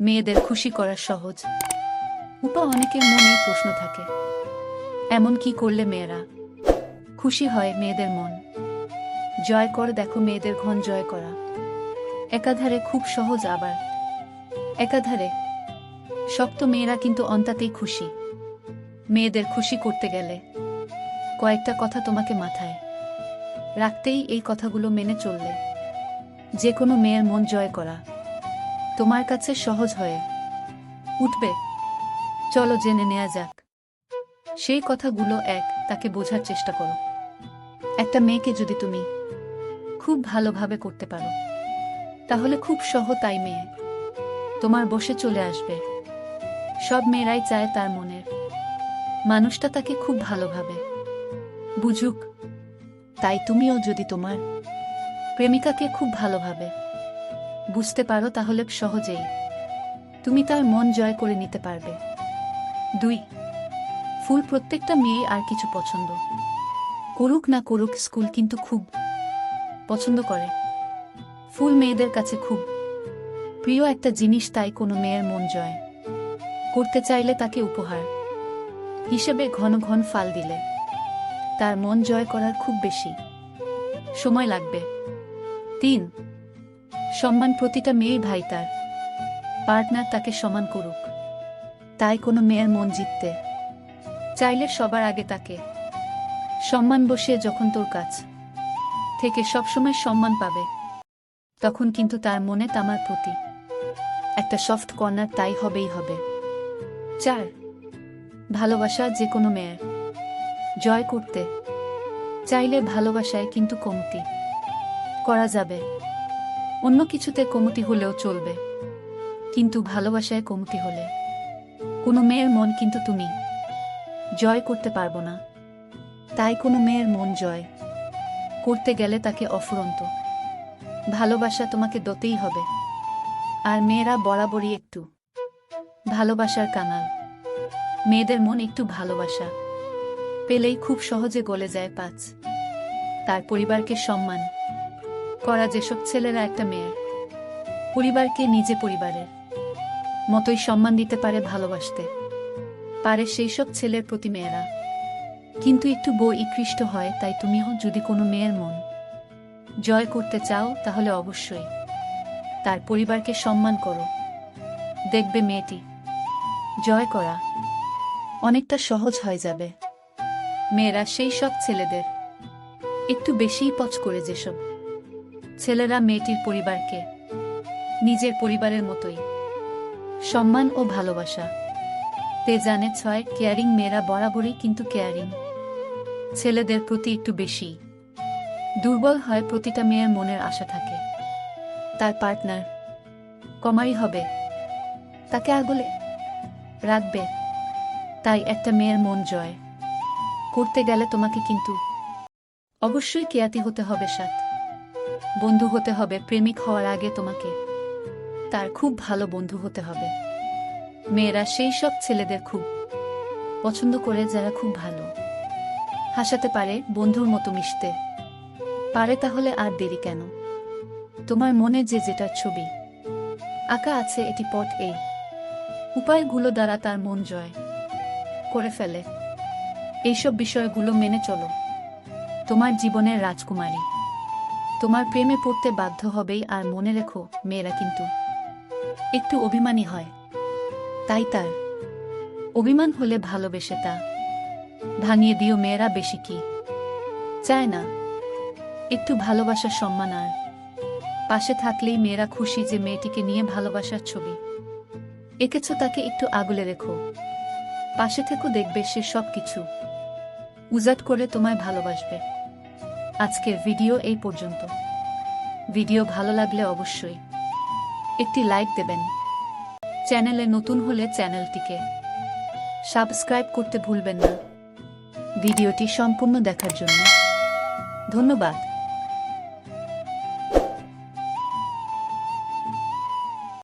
মেয়েদের খুশি করা সহজ অনেকের মনে প্রশ্ন থাকে, এমন কি করলে মেয়েরা খুশি হয়? মেয়েদের মন জয় কর। দেখো, মেয়েদের ঘন জয় করা একাধারে খুব সহজ, আবার একাধারে শক্ত। মেয়েরা কিন্তু অন্তাতেই খুশি। মেয়েদের খুশি করতে গেলে কয়েকটা কথা তোমাকে মাথায় রাখতেই, এই কথাগুলো মেনে চললে যে কোনো মেয়ের মন জয় করা তোমার কাছে সহজ হয়ে উঠবে। চলো জেনে নেওয়া যাক সেই কথাগুলো। তাকে বোঝার চেষ্টা করো। একটা মেয়েকে যদি তুমি খুব ভালোভাবে করতে পারো, তাহলে খুব সহজেই মেয়ে তোমার বসে চলে আসবে। সব মেয়েরাই চায় তার মনের মানুষটা তাকে খুব ভালোভাবে বুঝুক। তাই তুমিও যদি তোমার প্রেমিকাকে খুব ভালোভাবে বুঝতে পারো, তাহলে সহজেই তুমি তার মন জয় করে নিতে পারবে। 2 ফুল প্রত্যেকটা মেয়ে আর কিছু পছন্দ করুক না করুক, স্কুল কিন্তু খুব পছন্দ করে। ফুল মেয়েদের কাছে খুব প্রিয় একটা জিনিস। তাই কোনো মেয়ের মন জয় করতে চাইলে তাকে উপহার হিসেবে ঘন ঘন ফুল দিলে তার মন জয় করার খুব বেশি সময় লাগবে। 3 সম্মান। প্রতিটা মেয়ে ভাই তার পার্টনার তাকে সম্মান করুক। তাই কোনো মেয়ের মন জিততে চাইলে সবার আগে তাকে সম্মান বসিয়ে, যখন তোর কাছ থেকে সবসময় সম্মান পাবে, তখন কিন্তু তার মনে তোমার প্রতি একটা সফট কর্নার তাই হবেই হবে। 4 ভালোবাসা। যে কোনো মেয়ের জয় করতে চাইলে ভালোবাসায় কিন্তু কমতি করা যাবে। অন্য কিছুতে কমতি হলেও চলবে, কিন্তু ভালোবাসায় কমতি হলে কোনো মেয়ের মন কিন্তু তুমি জয় করতে পারবো না। তাই কোনো মেয়ের মন জয় করতে গেলে তাকে অফুরন্ত ভালোবাসা তোমাকে দতেই হবে। আর মেয়েরা বরাবরই একটু ভালোবাসার কাঙাল। মেয়েদের মন একটু ভালোবাসা পেলেই খুব সহজে গলে যায়। 5 তার পরিবারকে সম্মান করা। যেসব ছেলেরা একটা মেয়ের পরিবারকে নিজে পরিবারের মতোই সম্মান দিতে পারে, ভালোবাসতে পারে, সেই সব ছেলের প্রতি মেয়েরা কিন্তু একটু বৈকৃষ্ট হয়। তাই তুমিও যদি কোনো মেয়ের মন জয় করতে চাও, তাহলে অবশ্যই তার পরিবারকে সম্মান করো। দেখবে মেয়েটি জয় করা অনেকটা সহজ হয়ে যাবে। মেয়েরা সেই সব ছেলেদের একটু বেশিই পছ করে, যেসব ছেলেরা মেয়েটির পরিবারকে নিজের পরিবারের মতোই সম্মান ও ভালোবাসা তে জানে। 6 কেয়ারিং। মেয়েরা বরাবরই কিন্তু কেয়ারিং ছেলেদের প্রতি একটু বেশি দুর্বল হয়। প্রতিটা মেয়ের মনের আশা থাকে তার পার্টনার কমাই হবে, তাকে আগলে রাখবে। তাই একটা মেয়ের মন জয় করতে গেলে তোমাকে কিন্তু অবশ্যই কেয়াতি হতে হবে, সাথে বন্ধু হতে হবে। প্রেমিক হওয়ার আগে তোমাকে তার খুব ভালো বন্ধু হতে হবে। মেয়েরা সেই সব ছেলেদের খুব পছন্দ করে, যারা খুব ভালো হাসাতে পারে, বন্ধুর মতো মিশতে পারে। তাহলে আর দেরি কেন? তোমার মনে যে যেটার ছবি আঁকা আছে, এটি পট এই উপায়গুলো দ্বারা তার মন জয় করে ফেলে। এইসব বিষয়গুলো মেনে চলো, তোমার জীবনের রাজকুমারী তোমার প্রেমে পড়তে বাধ্য হবেই। আর মনে রেখো, মেয়েরা কিন্তু একটু অভিমানী হয়। তাই তার অভিমান হলে ভালোবেসে তা ভাঙিয়ে দিও। মেয়েরা বেশি কি চায় না, একটু ভালোবাসা, সম্মান আর পাশে থাকলেই মেয়েরা খুশি। যে মেয়েটিকে নিয়ে ভালোবাসার ছবি এঁকেছ, তাকে একটু আগলে রেখো, পাশে থেকো, দেখবে সে সব কিছু উজাট করে তোমায় ভালোবাসবে। আজকের ভিডিও এই পর্যন্ত। ভিডিও ভালো লাগলে অবশ্যই একটি লাইক দেবেন। চ্যানেলে নতুন হলে চ্যানেলটিকে সাবস্ক্রাইব করতে ভুলবেন না। ভিডিওটি সম্পূর্ণ দেখার জন্য ধন্যবাদ।